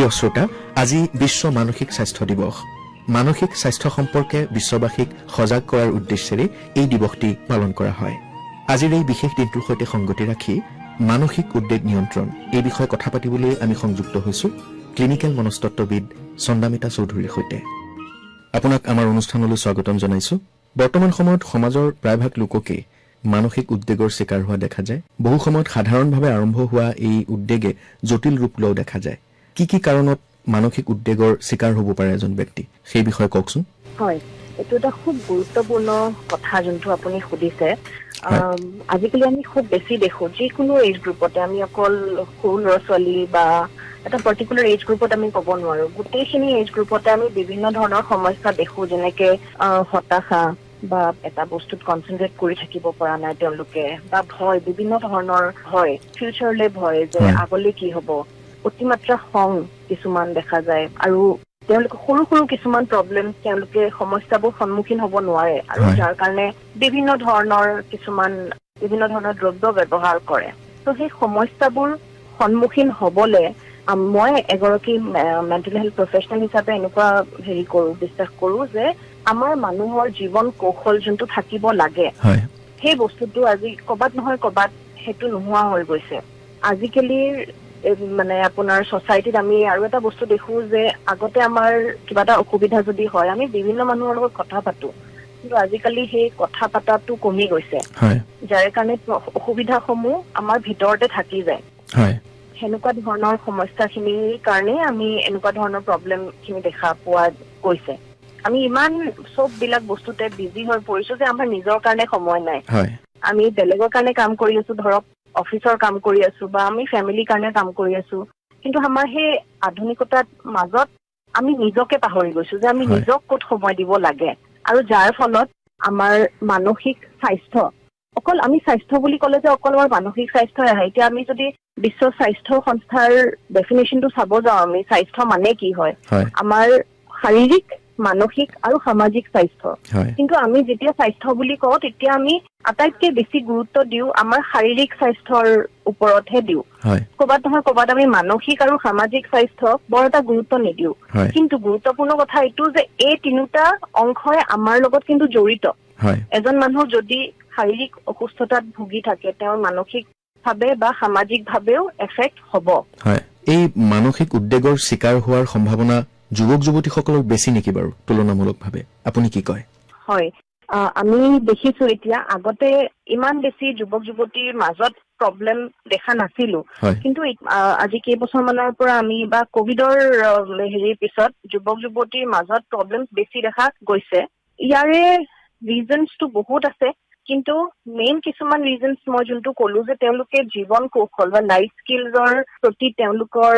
প্ৰিয় শ্ৰোতা, আজি বিশ্ব মানসিক স্বাস্থ্য দিৱস। মানসিক স্বাস্থ্য সম্পৰ্কে বিশ্ববাসীক সজাগ কৰাৰ উদ্দেশ্যেৰে এই দিৱসটি পালন কৰা হয়। আজিৰ এই বিশেষ দিনটোৰ সৈতে সংগতি ৰাখি মানসিক উদ্বেগ নিয়ন্ত্ৰণ এই বিষয়ে কথা পাতিবলৈ আমি সংযুক্ত হৈছো ক্লিনিকেল মনস্তত্ববিদ চন্দামিতা চৌধুৰীৰ সৈতে। আপোনাক আমাৰ অনুষ্ঠানলৈ স্বাগতম জনাইছো। বৰ্তমান সময়ত সমাজৰ প্ৰায়ভাগ লোককে মানসিক উদ্বেগৰ চিকাৰ হোৱা দেখা যায়। বহু সময়ত সাধাৰণভাৱে আৰম্ভ হোৱা এই উদ্বেগে জটিল ৰূপ লোৱাও দেখা যায়। কি কাৰণত মানসিক উদ্বেগৰ চিকাৰ হ'ব পাৰে এজন ব্যক্তি, সেই বিষয়ে কওকচোন। হয়, এইটো এটা খুব গুৰুত্বপূৰ্ণ কথা যোনটো আপুনি সুধিছে। আজিকালি আমি খুব বেছি দেখো যিকোনো এজ গ্ৰুপতে, আমি অকল সৰু ল'ৰা ছোৱালী বা এটা পাৰ্টিকুলাৰ এজ গ্ৰুপত আমি ক'ব নোৱাৰো, গোটেইখিনি এজ গ্ৰুপতে আমি বিভিন্ন ধৰণৰ সমস্যা দেখো, যেনেকে হতাশা বা এটা বস্তুত কনচেনট্ৰেট কৰি থাকিব পৰা নাই তেওঁলোকে, বা ভয়, বিভিন্ন ধৰণৰ ভয়, ফিউচাৰলে ভয় যে আগলৈ কি হ'ব, অতিমাত্ৰা খং কিছুমান দেখা যায়, আৰু তেওঁলোকে সৰু সৰু কিছুমান প্ৰব্লেম, তেওঁলোকে সমস্যাবোৰ সন্মুখীন হ'ব নোৱাৰে, আৰু যাৰ কাৰণে বিভিন্ন ধৰণৰ দ্ৰব্য ব্যৱহাৰ কৰে। ত' সেই সমস্যাবোৰ সন্মুখীন হ'বলে মই এগৰাকী মেণ্টেল হেল্থ প্ৰফেচনেল হিচাপে এনেকুৱা বিশ্বাস কৰো যে আমাৰ মানুহৰ জীৱন কৌশল যোনটো থাকিব লাগে, সেই বস্তুটো আজি ক'বাত নহয় ক'বাত সেইটো নোহোৱা হৈ গৈছে। আজিকালিৰ মানে আপোনাৰ ছচাইটিত আমি আৰু এটা বস্তু দেখো যে আগতে আমাৰ কিবা এটা অসুবিধা যদি হয় আমি বিভিন্ন মানুহৰ লগত কথা পাতো, কিন্তু আজিকালি সেই কথা পাতাটো কমি গৈছে, যাৰ কাৰণে অসুবিধাসমূহ আমাৰ ভিতৰতে থাকি যায়। সেনেকুৱা ধৰণৰ সমস্যাখিনিৰ কাৰণে আমি এনেকুৱা ধৰণৰ প্ৰব্লেম খিনি দেখা পোৱা গৈছে। আমি ইমান চব বিলাক বস্তুতে বিজি হৈ পৰিছো যে আমাৰ নিজৰ কাৰণে সময় নাই। আমি বেলেগৰ কাৰণে কাম কৰি আছো, ধৰক অফিচৰ কাম কৰি আছো, বা আমি ফেমিলিৰ কাৰণে কাম কৰি আছো, কিন্তু আমাৰ সেই আধুনিকতাৰ মাজত আমি নিজকে পাহৰি গৈছো যে আমি নিজক ক'ত সময় দিব লাগে, আৰু যাৰ ফলত আমাৰ মানসিক স্বাস্থ্য, অকল আমি স্বাস্থ্য বুলি ক'লে যে অকল আমাৰ মানসিক স্বাস্থ্যই আহে। এতিয়া আমি যদি বিশ্ব স্বাস্থ্য সংস্থাৰ ডেফিনেশ্যনটো চাব যাওঁ, আমি স্বাস্থ্য মানে কি হয়, আমাৰ শাৰীৰিক, মানসিক আৰু সামাজিক স্বাস্থ্য। কিন্তু আমি যেতিয়া স্বাস্থ্য বুলি কওঁ তেতিয়া আমি আটাইতকৈ বেছি গুৰুত্ব দিওঁ আমাৰ শাৰীৰিক স্বাস্থ্যৰ ওপৰতহে দিওঁ। ক'বাত নহয় ক'বাত আমি মানসিক আৰু সামাজিক স্বাস্থ্য বৰ এটা গুৰুত্ব নিদিওঁ। কিন্তু গুৰুত্বপূৰ্ণ কথা এইটো যে এই তিনিটা অংশই আমাৰ লগত কিন্তু জড়িত। এজন মানুহ যদি শাৰীৰিক অসুস্থতাত ভুগি থাকে, তেওঁৰ মানসিক ভাৱে বা সামাজিক ভাৱেও এফেক্ট হ'ব। এই মানসিক উদ্বেগৰ চিকাৰ হোৱাৰ সম্ভাৱনা যুৱক যুৱতীসকলৰ বেছি নেকি বাৰু তুলনামূলকভাৱে, আপুনি কি কয়? হয়, আমি দেখিছো এতিয়া, আগতে ইমান বেছি যুৱক যুৱতীৰ মাজত প্ৰব্লেম দেখা নাছিলো, কিন্তু আজি কেইবছৰ মানৰ পৰা আমি বা কভিডৰ পিছত যুৱক যুৱতীৰ মাজত প্ৰব্লেম বেছি দেখা গৈছে। ইয়াৰে ৰিজনছটো বহুত আছে, কিন্তু মেইন কিছুমান ৰিজনছ মই যোনটো ক'লো যে তেওঁলোকে জীৱন কৌশল বা লাইফ স্কিলছৰ প্ৰতি তেওঁলোকৰ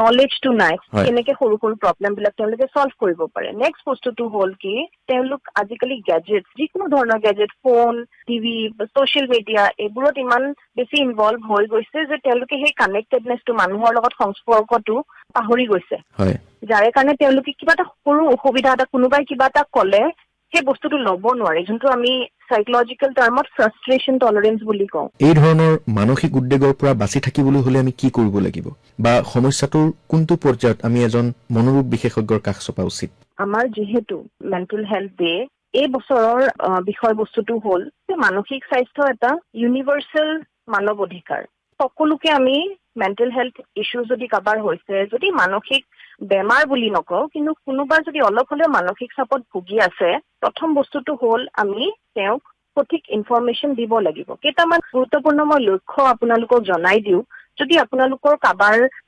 নলেজটো নাই, কেনেকে সৰু সৰু প্ৰব্লেম বিলাক তেওঁলোকে চল্ভ কৰিব পাৰে। নেক্সট বস্তুটো হ'ল কি, তেওঁলোক আজিকালি গেজেট, যিকোনো ধৰণৰ gadget, phone, TV, social media, এইবোৰত ইমান বেছি ইনভলভ হৈ গৈছে যে তেওঁলোকে সেই কানেক্টেডনেছটো, মানুহৰ লগত সংস্পৰ্কটো পাহৰি গৈছে, যাৰ কাৰণে তেওঁলোকে কিবা এটা সৰু অসুবিধা এটা, কোনোবাই কিবা এটা ক'লে সেই বস্তুটো ল'ব নোৱাৰে, যোনটো আমি সাইকলজিকেল টাৰ্মত ফ্ৰাষ্ট্ৰেশ্যন টলাৰেন্স বুলি কওঁ। এই ধৰণৰ মানসিক উদ্বেগৰ পৰা বাচি থাকিবলৈ হলে আমি কি কৰিব লাগিব, বা সমস্যাটোৰ কোনটো পৰ্যায়ত আমি এজন মনোৰোগ বিশেষজ্ঞৰ কাষ চপা উচিত? আমাৰ যিহেতু মেণ্টেল হেল্থ ডে, এই বছৰৰ বিষয়বস্তুটো হ'ল যে মানসিক স্বাস্থ্য এটা ইউনিভাৰ্চেল মানৱ অধিকাৰ। সকলোকে আমি মেণ্টেল হেল্থ ইছ্যু যদি কাৰোবাৰ হৈছে, যদি মানসিক বেমাৰ বুলি নকওঁ, কিন্তু কোনোবা যদি অলপ হলেও মানসিক চাপত ভুগি আছে, প্ৰথম বস্তুটো হ'ল আমি তেওঁক সঠিক ইনফৰমেশ্যন দিব লাগিব। কেইটামান গুৰুত্বপূৰ্ণ মই লক্ষ্য আপোনালোকক জনাই দিওঁ। যদি আপোনালোকৰ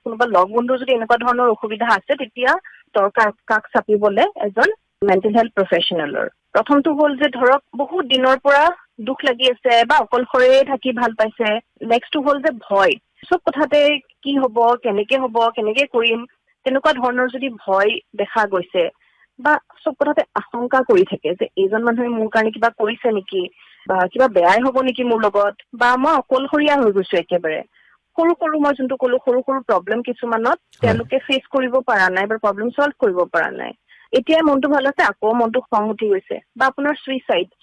কোনোবা লগ বন্ধুৰ যদি এনেকুৱা ধৰণৰ অসুবিধা আছে, তেতিয়া দৰকাৰ কাষ চাপিবলৈ এজন মেণ্টেল হেল্থ প্ৰফেচনেলৰ। প্ৰথমটো হ'ল যে ধৰক বহুত দিনৰ পৰা দুখ লাগি আছে বা অকলশৰে থাকি ভাল পাইছে। নেক্সটটো হ'ল যে ভয়, চব কথাতে কি হ'ব, কেনেকে কৰিম, তেনেকুৱা ধৰণৰ যদি ভয় দেখা গৈছে, বা চব কথাতে আশংকা কৰি থাকে যে এইজন মানুহে মোৰ কাৰণে কিবা কৰিছে নেকি, বা কিবা বেয়াই হ'ব নেকি মোৰ লগত, বা মই অকলশৰীয়া হৈ গৈছো একেবাৰে। সৰু মই যোনটো ক'লো, সৰু প্ৰব্লেম কিছুমানত তেওঁলোকে ফেচ কৰিব পৰা নাই বা প্ৰব্লেম চল্ভ কৰিব পৰা নাই। এতিয়া মনটো ভাল আছে, আকৌ মনটো খং উঠি গৈছে, বা আপোনাৰ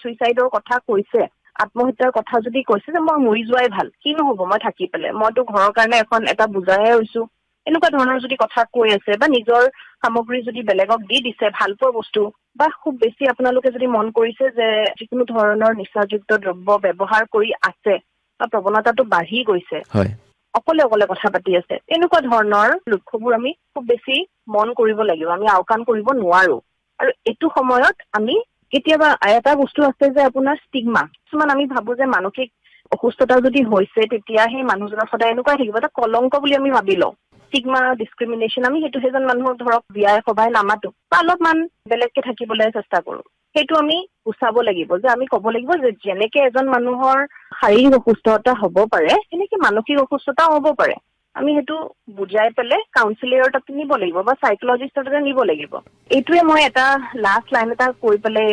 চুইচাইডৰ কথা কৈছে, আত্মহত্যাৰ কথা যদি কৈছে যে মই মৰি যোৱাই ভাল, কিনো হ'ব মই থাকি পেলাই, মইতো ঘৰৰ কাৰণে এটা বুজাহে হৈছো, এনেকুৱা ধৰণৰ যদি কথা কৈ আছে বা নিজৰ সামগ্ৰী যদি বেলেগক দি দিছে ভাল পোৱা বস্তু বা খুব বেছি আপোনালোকে যদি মন কৰিছে যে যিকোনো ধৰণৰ নিচাযুক্ত দ্ৰব্য ব্যৱহাৰ কৰি আছে বা প্ৰৱণতাটো বাঢ়ি গৈছে, হয় অকলে অকলে কথা পাতি আছে, এনেকুৱা ধৰণৰ লক্ষ্যবোৰ আমি খুব বেছি মন কৰিব লাগিব, আমি আওকাণ কৰিব নোৱাৰো। আৰু এইটো সময়ত আমি কেতিয়াবা এটা বস্তু আছে যে আপোনাৰ ষ্টিগমা, কিছুমান আমি ভাবো যে মানসিক অসুস্থতা যদি হৈছে তেতিয়া সেই মানুহজনৰ সদায় এনেকুৱাই থাকিব, এটা কলংক বুলি আমি ভাবি লওঁ। ষ্টিগমা, ডিছক্ৰিমিনেশ্যন, আমি সেইজন মানুহক ধৰক বিয়াই সভাই নামাতো বা অলপমান বেলেগকে থাকিবলৈ চেষ্টা কৰো। সেইটো আমি গুচাব লাগিব, যে আমি ক'ব লাগিব যে যেনেকে এজন মানুহৰ শাৰীৰিক অসুস্থতা হ'ব পাৰে সেনেকে মানসিক অসুস্থতাও হ'ব পাৰে। আমি সেইটো বুজাই পেলাই কাউন্সিলৰৰ তাত নিব লাগিব বা চাইকলজিষ্টৰ তাতে নিব লাগিব। এইটোৱে মই এটা লাষ্ট লাইন এটা কৈ পেলাই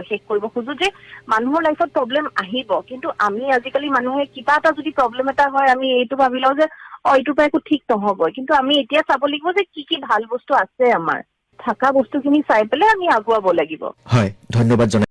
শেষ কৰিব খোজো যে মানুহৰ লাইফত প্ৰব্লেম আহিব, কিন্তু আমি আজিকালি মানুহে কিবা এটা যদি প্ৰব্লেম এটা হয় আমি এইটো ভাবি লওঁ যে এইটোৰ পৰা একো ঠিক নহ'বই, কিন্তু আমি এতিয়া চাব লাগিব যে কি ভাল বস্তু আছে আমাৰ, থকা বস্তুখিনি চাই পেলাই আমি আগুৱাব লাগিব। হয়, ধন্যবাদ জনাই